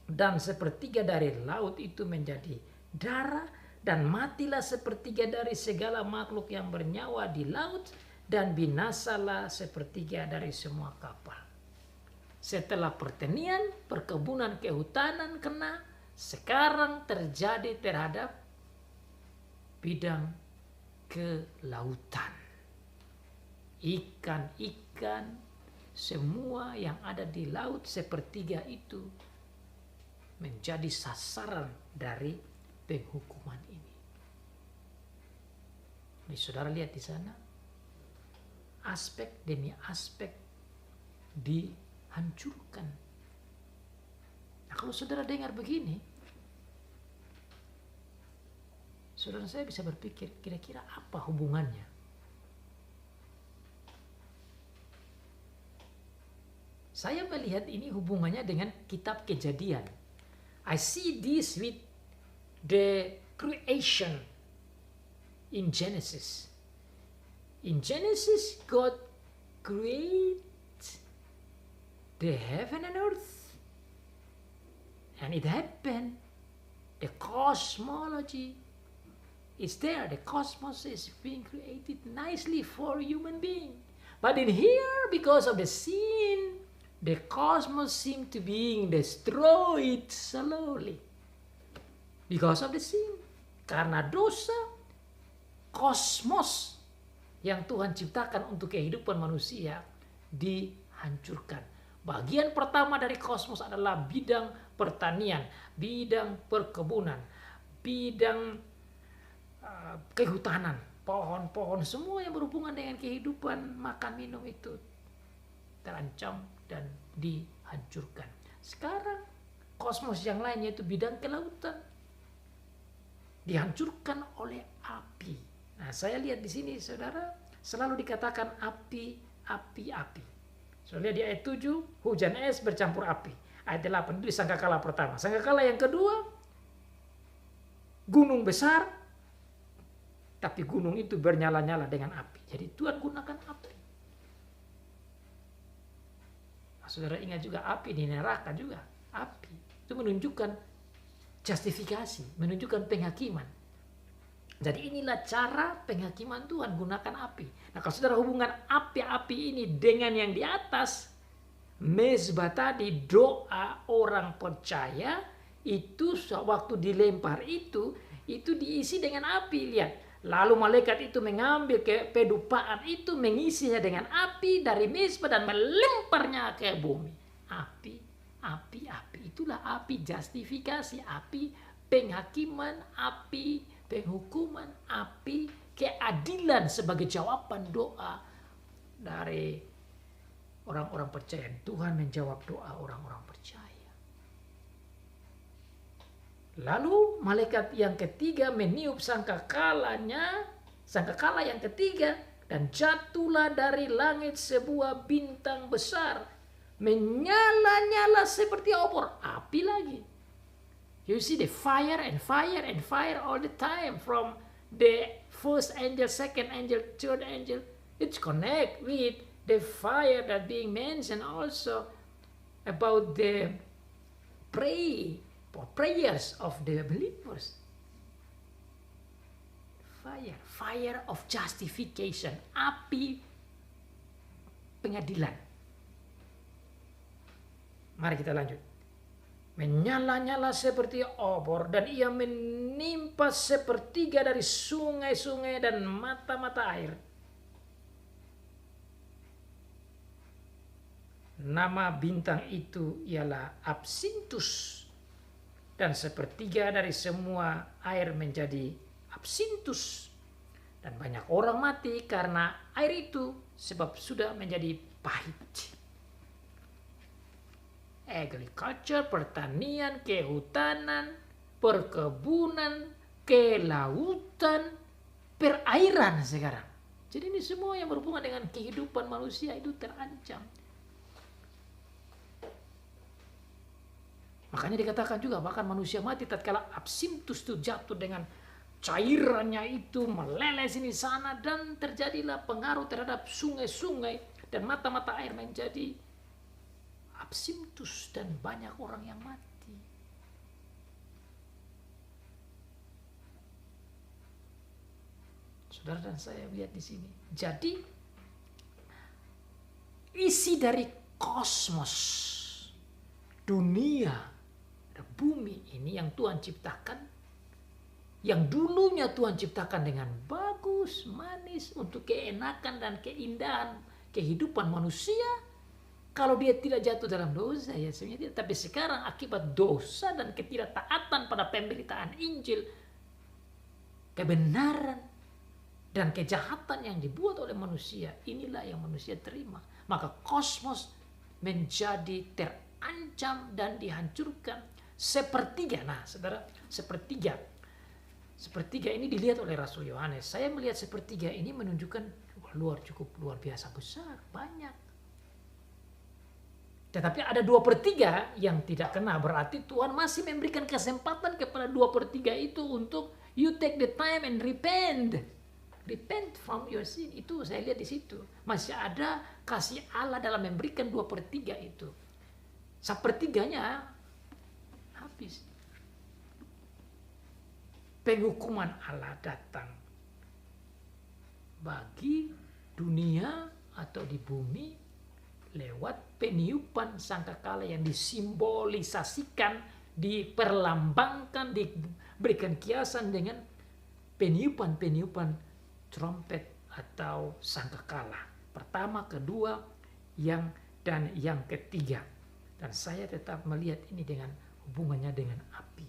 Dan sepertiga dari laut itu menjadi darah, dan matilah sepertiga dari segala makhluk yang bernyawa di laut, dan binasalah sepertiga dari semua kapal. Setelah pertanian, perkebunan, kehutanan kena, sekarang terjadi terhadap bidang kelautan. Ikan-ikan, semua yang ada di laut sepertiga itu menjadi sasaran dari penghukuman ini. Jadi saudara lihat di sana, aspek demi aspek dihancurkan. Nah, kalau saudara dengar begini, Saudara, saya bisa berpikir kira-kira apa hubungannya. Saya melihat ini hubungannya dengan kitab Kejadian. I see this with the creation in Genesis. In Genesis, God created the heaven and earth. And it happened. The cosmology is there. The cosmos is being created nicely for human being. But in here, because of the sin, the cosmos seemed to being destroyed slowly. Because of the sin. Karena dosa, kosmos yang Tuhan ciptakan untuk kehidupan manusia dihancurkan. Bagian pertama dari kosmos adalah bidang pertanian, bidang perkebunan, bidang kehutanan, pohon-pohon, semua yang berhubungan dengan kehidupan makan minum itu terancam dan dihancurkan. Sekarang kosmos yang lain yaitu bidang kelautan dihancurkan oleh api. Nah, saya lihat di sini saudara selalu dikatakan api, api, api. Soalnya di ayat 7 hujan es bercampur api. Ayat 8 itu sangkakala pertama. Sangkakala yang kedua gunung besar, tapi gunung itu bernyala-nyala dengan api. Jadi Tuhan gunakan api. Nah, saudara ingat juga api di neraka juga. Api itu menunjukkan justifikasi, menunjukkan penghakiman. Jadi inilah cara penghakiman Tuhan, gunakan api. Nah, kalau saudara hubungan api-api ini dengan yang di atas, mezbah tadi, doa orang percaya, itu waktu dilempar itu diisi dengan api. Lihat, lalu malaikat itu mengambil pedupaan itu, mengisinya dengan api dari mezbah dan melemparnya ke bumi. Api, api, api. Itulah api justifikasi, api penghakiman, api penghukuman, api keadilan sebagai jawaban doa dari orang-orang percaya. Tuhan menjawab doa orang-orang percaya. Lalu malaikat yang ketiga meniup sangkakala yang ketiga, dan jatuhlah dari langit sebuah bintang besar, menyala-nyala seperti obor api lagi. You see the fire and fire and fire all the time from the first angel, second angel, third angel. It's connect with the fire that being mentioned also about the prayers of the believers. Fire of justification, api pengadilan. Mari kita lanjut. Menyala-nyala seperti obor, dan ia menimpa sepertiga dari sungai-sungai dan mata-mata air. Nama bintang itu ialah Absinthus, dan sepertiga dari semua air menjadi Absinthus, dan banyak orang mati karena air itu sebab sudah menjadi pahit. Agriculture, pertanian, kehutanan, perkebunan, kelautan, perairan sekarang. Jadi ini semua yang berhubungan dengan kehidupan manusia itu terancam. Makanya dikatakan juga bahkan manusia mati tatkala Absinthus itu jatuh dengan cairannya itu meleleh sini sana, dan terjadilah pengaruh terhadap sungai-sungai dan mata-mata air menjadi Absinthus, dan banyak orang yang mati. Saudara dan saya lihat di sini. Jadi isi dari kosmos, dunia, bumi ini yang Tuhan ciptakan, yang dulunya Tuhan ciptakan dengan bagus, manis untuk keenakan dan keindahan kehidupan manusia. Kalau dia tidak jatuh dalam dosa, ya sebenarnya tidak. Tapi sekarang akibat dosa dan ketidaktaatan pada pemberitaan Injil, kebenaran dan kejahatan yang dibuat oleh manusia, inilah yang manusia terima. Maka kosmos menjadi terancam dan dihancurkan sepertiga. Nah, saudara, sepertiga Sepertiga ini dilihat oleh Rasul Yohanes. Saya melihat sepertiga ini menunjukkan cukup luar biasa besar, banyak. Tetapi ada 2/3 yang tidak kena. Berarti Tuhan masih memberikan kesempatan kepada 2/3 itu untuk you take the time and repent. Repent from your sin. Itu saya lihat di situ. Masih ada kasih Allah dalam memberikan 2/3 itu. 1/3-nya habis. Penghukuman Allah datang bagi dunia atau di bumi lewat peniupan sangkakala yang disimbolisasikan, diperlambangkan, diberikan kiasan dengan peniupan trompet atau sangkakala. Pertama, kedua, dan yang ketiga. Dan saya tetap melihat ini dengan hubungannya dengan api.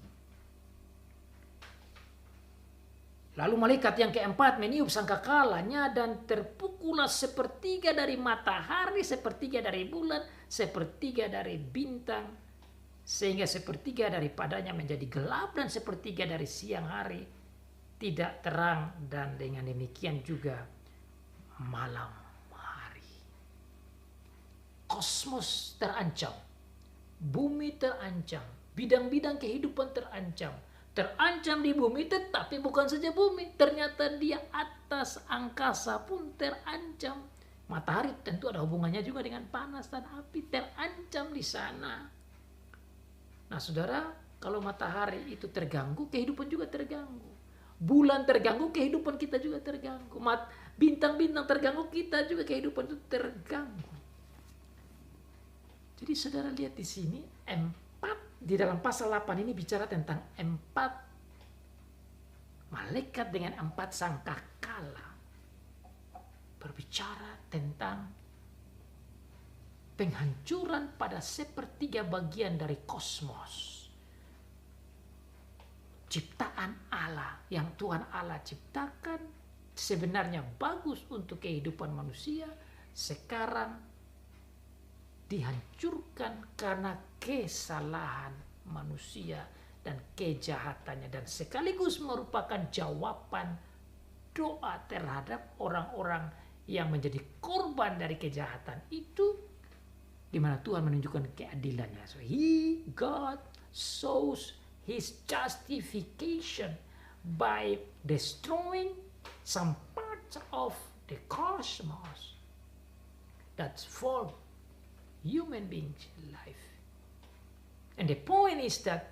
Lalu malaikat yang keempat meniup sangkakalanya dan terpukullah 1/3 dari matahari, 1/3 dari bulan, 1/3 dari bintang, sehingga 1/3 daripadanya menjadi gelap dan 1/3 dari siang hari tidak terang, dan dengan demikian juga malam hari. Kosmos terancam, bumi terancam, bidang-bidang kehidupan terancam di bumi, tetapi bukan saja bumi, ternyata di atas angkasa pun terancam. Matahari tentu ada hubungannya juga dengan panas dan api, terancam di sana. Nah saudara, kalau matahari itu terganggu, kehidupan juga terganggu. Bulan terganggu, kehidupan kita juga terganggu. Bintang-bintang terganggu, kita juga kehidupan itu terganggu. Jadi saudara lihat di sini, di dalam pasal 8 ini bicara tentang 4 malaikat dengan 4 sangkakala. Berbicara tentang penghancuran pada 1/3 bagian dari kosmos. Ciptaan Allah yang Tuhan Allah ciptakan sebenarnya bagus untuk kehidupan manusia, sekarang dihancurkan karena kesalahan manusia dan kejahatannya, dan sekaligus merupakan jawaban doa terhadap orang-orang yang menjadi korban dari kejahatan itu, di mana Tuhan menunjukkan keadilannya. So God shows his justification by destroying some parts of the cosmos that's for human beings' life. And the point is that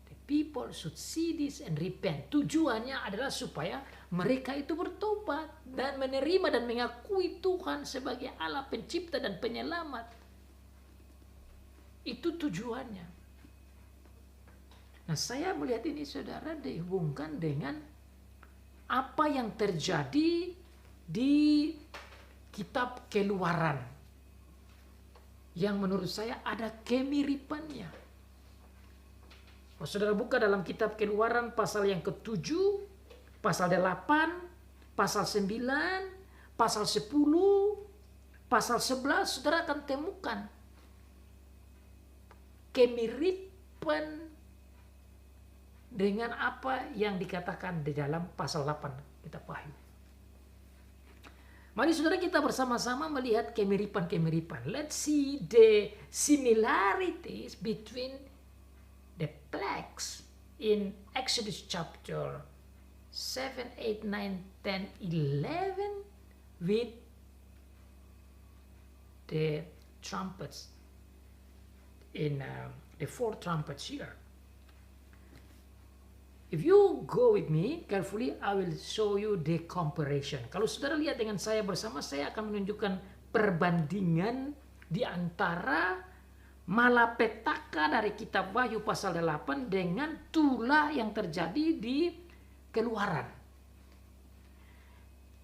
the people should see this and repent. Tujuannya adalah supaya mereka itu bertobat dan menerima dan mengakui Tuhan sebagai Allah pencipta dan penyelamat. Itu tujuannya. Nah, saya melihat ini saudara dihubungkan dengan apa yang terjadi di kitab Keluaran, yang menurut saya ada kemiripannya. Saudara buka dalam kitab Keluaran pasal yang ke-7, pasal 8, pasal 9, pasal 10, pasal 11, saudara akan temukan kemiripan dengan apa yang dikatakan di dalam pasal 8 kitab Wahyu. Mari saudara kita bersama-sama melihat kemiripan-kemiripan. Let's see the similarities between the plagues in Exodus chapter 7, 8, 9, 10, 11 with the trumpets in the 4 trumpets here. If you go with me carefully, I will show you the comparison. Kalau saudara lihat dengan saya bersama, saya akan menunjukkan perbandingan di antara malapetaka dari kitab Wahyu pasal 8 dengan tulah yang terjadi di Keluaran.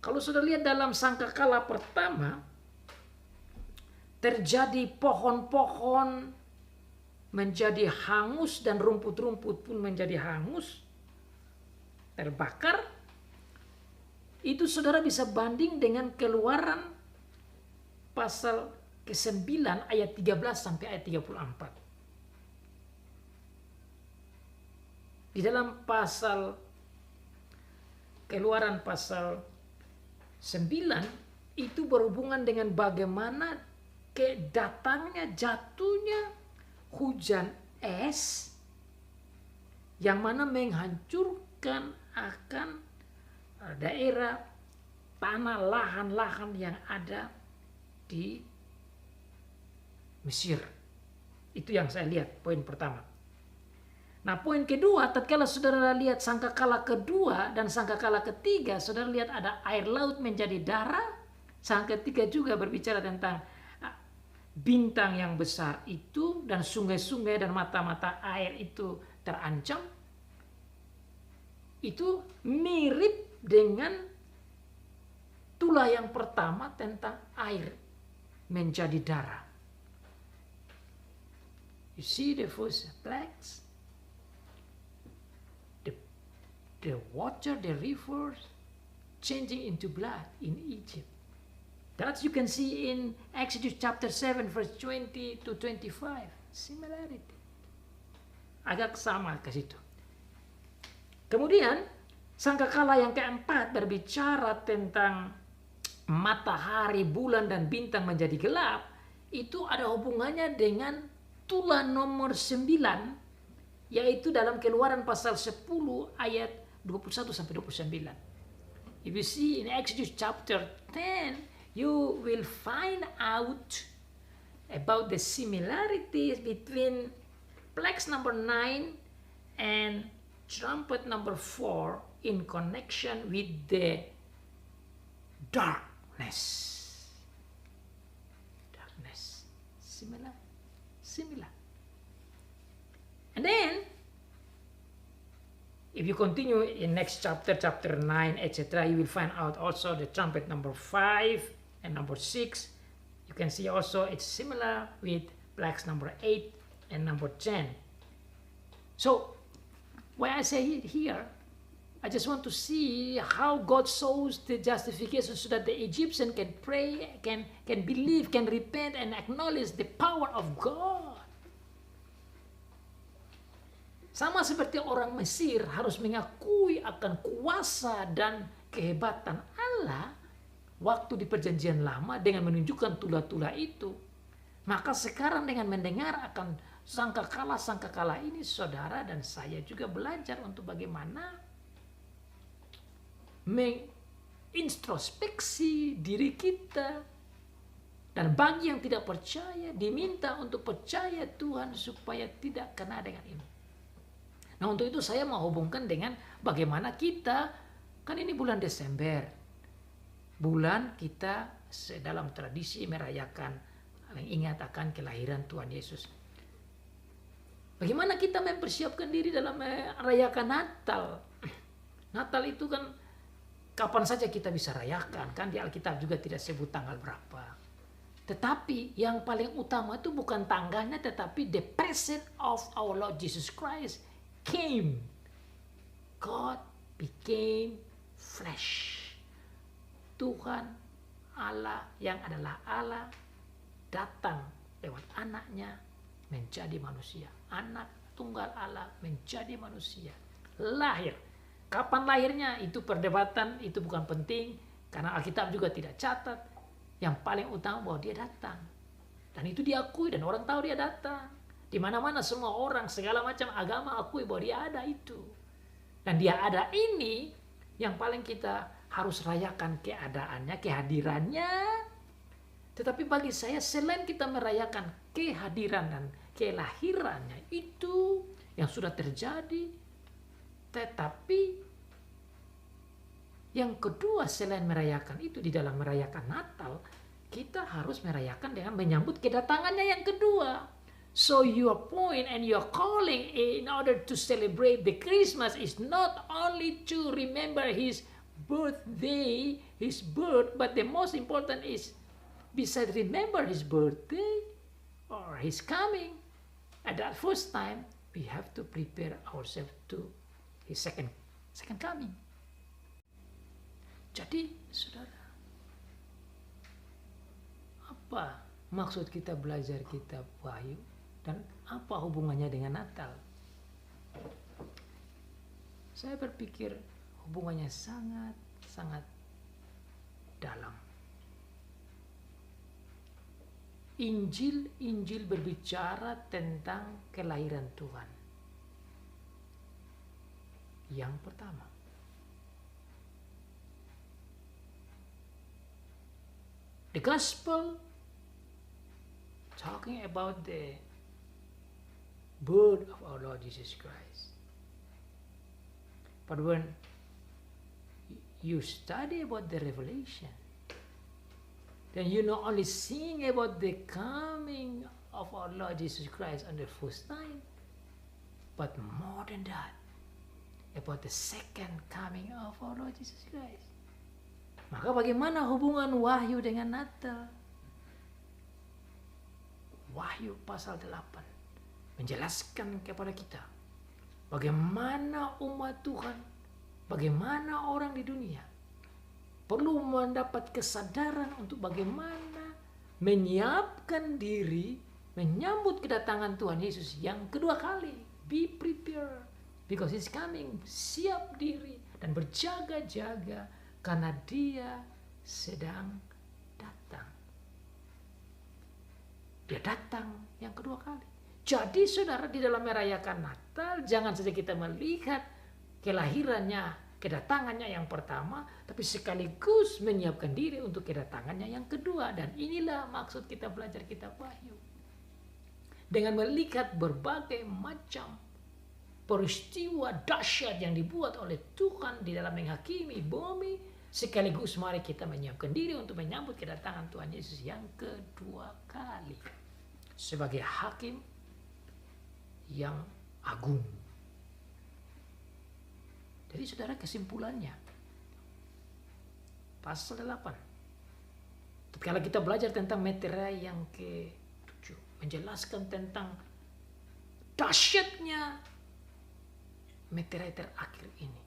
Kalau saudara lihat dalam sangkakala pertama, terjadi pohon-pohon menjadi hangus dan rumput-rumput pun menjadi hangus, terbakar. Itu saudara bisa banding dengan Keluaran pasal ke-9 ayat 13 sampai ayat 34. Di dalam pasal Keluaran pasal 9 itu berhubungan dengan bagaimana kedatangnya jatuhnya hujan es yang mana menghancurkan akan daerah tanah lahan-lahan yang ada di Mesir. Itu yang saya lihat poin pertama. Nah, poin kedua, tatkala saudara lihat sangkakala kedua dan sangkakala ketiga, saudara lihat ada air laut menjadi darah. Sangka ketiga juga berbicara tentang bintang yang besar itu dan sungai-sungai dan mata-mata air itu terancam. Itu mirip dengan tulah yang pertama tentang air menjadi darah. You see the first plagues? The water, the rivers changing into blood in Egypt. That you can see in Exodus chapter 7 verse 20 to 25. Similarity. Agak sama ke situ. Kemudian sangkakala yang keempat berbicara tentang matahari, bulan dan bintang menjadi gelap. Itu ada hubungannya dengan tulah nomor 9, yaitu dalam Keluaran pasal 10 ayat 21 sampai 29. If you see in Exodus chapter 10, you will find out about the similarities between plagues number 9 and trumpet number 4 in connection with the darkness. Darkness. Similar. And then if you continue in next chapter, chapter 9, etc., you will find out also the trumpet number 5 and number 6. You can see also it's similar with plagues number 8 and number 10. So, why I say it here, I just want to see how God shows the justification so that the Egyptian can pray, can believe, can repent, and acknowledge the power of God. Sama seperti orang Mesir harus mengakui akan kuasa dan kehebatan Allah waktu di perjanjian lama dengan menunjukkan tulah-tulah itu. Maka sekarang dengan mendengar akan sangkakala ini, saudara dan saya juga belajar untuk bagaimana mengintrospeksi diri kita. Dan bagi yang tidak percaya, diminta untuk percaya Tuhan supaya tidak kena dengan ini. Nah, untuk itu saya mau hubungkan dengan bagaimana kita, kan ini bulan Desember. Bulan kita dalam tradisi merayakan, mengingat akan kelahiran Tuhan Yesus. Bagaimana kita mempersiapkan diri dalam merayakan Natal? Natal itu kan kapan saja kita bisa rayakan, kan di Alkitab juga tidak sebut tanggal berapa. Tetapi yang paling utama itu bukan tanggalnya, tetapi the presence of our Lord Jesus Christ came. God became flesh. Tuhan Allah yang adalah Allah datang lewat anaknya menjadi manusia. Anak tunggal Allah menjadi manusia. Lahir. Kapan lahirnya itu perdebatan, itu bukan penting. Karena Alkitab juga tidak catat. Yang paling utama bahwa dia datang. Dan itu diakui dan orang tahu dia datang. Di mana-mana semua orang, segala macam agama akui bahwa dia ada itu. Dan dia ada ini yang paling kita harus rayakan keadaannya, kehadirannya. Tetapi bagi saya selain kita merayakan kehadiran dan kelahirannya itu yang sudah terjadi, tetapi yang kedua selain merayakan itu di dalam merayakan Natal, kita harus merayakan dengan menyambut kedatangannya yang kedua. So your point and your calling in order to celebrate the Christmas is not only to remember his birthday, his birth, but the most important is besides remember his birthday or his coming. At that first time, we have to prepare ourselves to his second coming. Jadi, saudara, apa maksud kita belajar kitab Wahyu? Dan apa hubungannya dengan Natal? Saya berpikir hubungannya sangat dalam. Injil berbicara tentang kelahiran Tuhan. Yang pertama, the gospel talking about the birth of our Lord Jesus Christ. But when you study about the revelation, then you not only sing about the coming of our Lord Jesus Christ on the first time, but more than that, about the second coming of our Lord Jesus Christ. Maka bagaimana hubungan Wahyu dengan Natal? Wahyu pasal 8 menjelaskan kepada kita bagaimana umat Tuhan, bagaimana orang di dunia perlu mendapat kesadaran untuk bagaimana menyiapkan diri menyambut kedatangan Tuhan Yesus yang kedua kali. Be prepared because He's coming. Siap diri dan berjaga-jaga karena Dia sedang datang. Dia datang yang kedua kali. Jadi saudara, di dalam merayakan Natal jangan saja kita melihat kelahirannya, kedatangannya yang pertama, tapi sekaligus menyiapkan diri untuk kedatangannya yang kedua. Dan inilah maksud kita belajar kitab Wahyu. Dengan melihat berbagai macam peristiwa dahsyat yang dibuat oleh Tuhan di dalam menghakimi bumi, sekaligus mari kita menyiapkan diri untuk menyambut kedatangan Tuhan Yesus yang kedua kali sebagai hakim yang agung. Jadi saudara, kesimpulannya pasal 8. Tatkala kita belajar tentang meterai yang ke-7, menjelaskan tentang dahsyatnya meterai terakhir ini,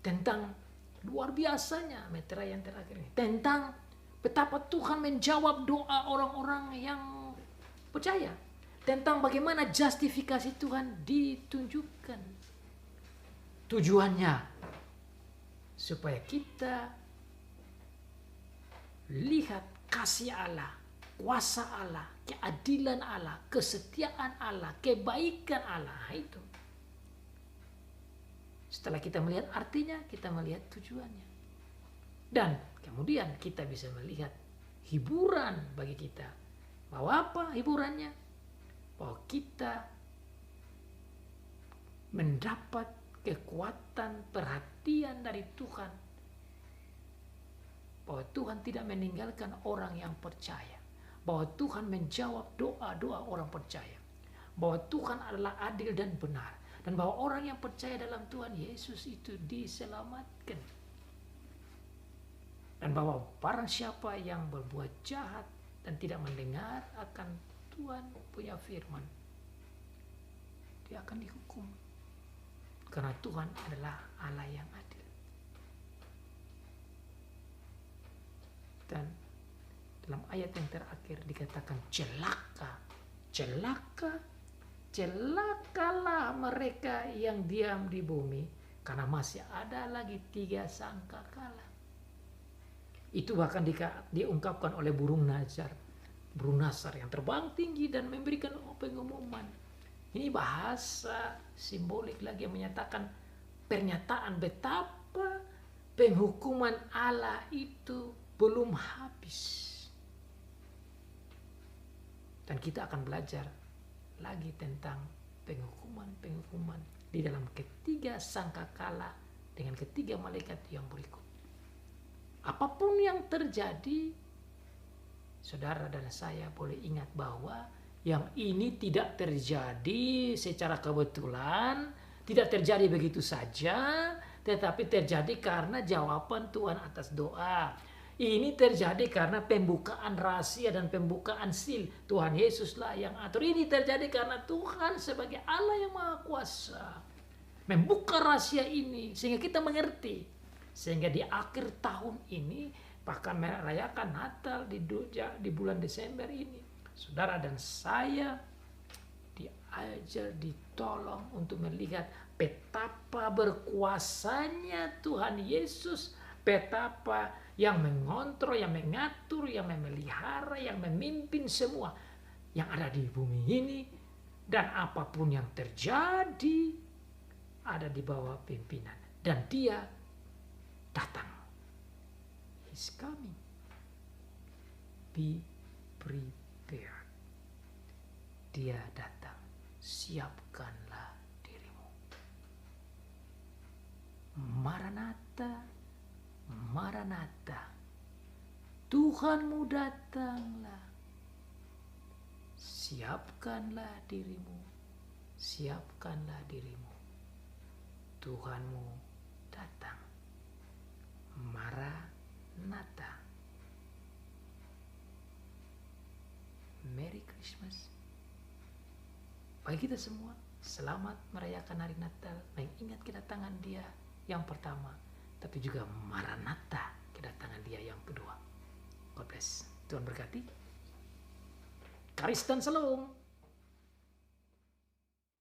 tentang luar biasanya meterai yang terakhir ini, tentang betapa Tuhan menjawab doa orang-orang yang percaya, tentang bagaimana justifikasi Tuhan ditunjukkan. Tujuannya supaya kita lihat kasih Allah, kuasa Allah, keadilan Allah, kesetiaan Allah, kebaikan Allah. Itu. Setelah kita melihat artinya, kita melihat tujuannya. Dan kemudian kita bisa melihat hiburan bagi kita. Bahwa apa hiburannya? Bahwa kita mendapat kekuatan perhatian dari Tuhan. Bahwa Tuhan tidak meninggalkan orang yang percaya. Bahwa Tuhan menjawab doa-doa orang percaya. Bahwa Tuhan adalah adil dan benar. Dan bahwa orang yang percaya dalam Tuhan Yesus itu diselamatkan. Dan bahwa barang siapa yang berbuat jahat dan tidak mendengar akan Tuhan punya firman, dia akan dihukum. Karena Tuhan adalah Allah yang adil. Dan dalam ayat yang terakhir dikatakan celakalah mereka yang diam di bumi, karena masih ada lagi 3 sangkakala. Itu bahkan diungkapkan oleh burung Nasar yang terbang tinggi dan memberikan pengumuman. Ini bahasa simbolik lagi yang menyatakan pernyataan betapa penghukuman Allah itu belum habis. Dan kita akan belajar lagi tentang penghukuman di dalam ketiga sangkakala dengan ketiga malaikat yang berikut. Apapun yang terjadi, saudara dan saya boleh ingat bahwa yang ini tidak terjadi secara kebetulan, tidak terjadi begitu saja, tetapi terjadi karena jawaban Tuhan atas doa. Ini terjadi karena pembukaan rahasia dan pembukaan seal. Tuhan Yesuslah yang atur. Ini terjadi karena Tuhan sebagai Allah yang Maha Kuasa membuka rahasia ini sehingga kita mengerti. Sehingga di akhir tahun ini, bahkan merayakan Natal di bulan Desember ini, saudara dan saya di diajar, ditolong untuk melihat betapa berkuasanya Tuhan Yesus, betapa yang mengontrol, yang mengatur, yang memelihara, yang memimpin semua yang ada di bumi ini, dan apapun yang terjadi ada di bawah pimpinan, dan Dia datang. He's coming. Be prepared. Dia datang. Siapkanlah dirimu. Maranatha, Maranatha. Tuhanmu datanglah. Siapkanlah dirimu. Siapkanlah dirimu. Tuhanmu datang. Maranatha. Merry Christmas. Bagi kita semua, selamat merayakan hari Natal, mengingat kedatangan Dia yang pertama, tapi juga Maranatha, kedatangan Dia yang kedua. God bless. Tuhan berkati. Karis dan Shalom.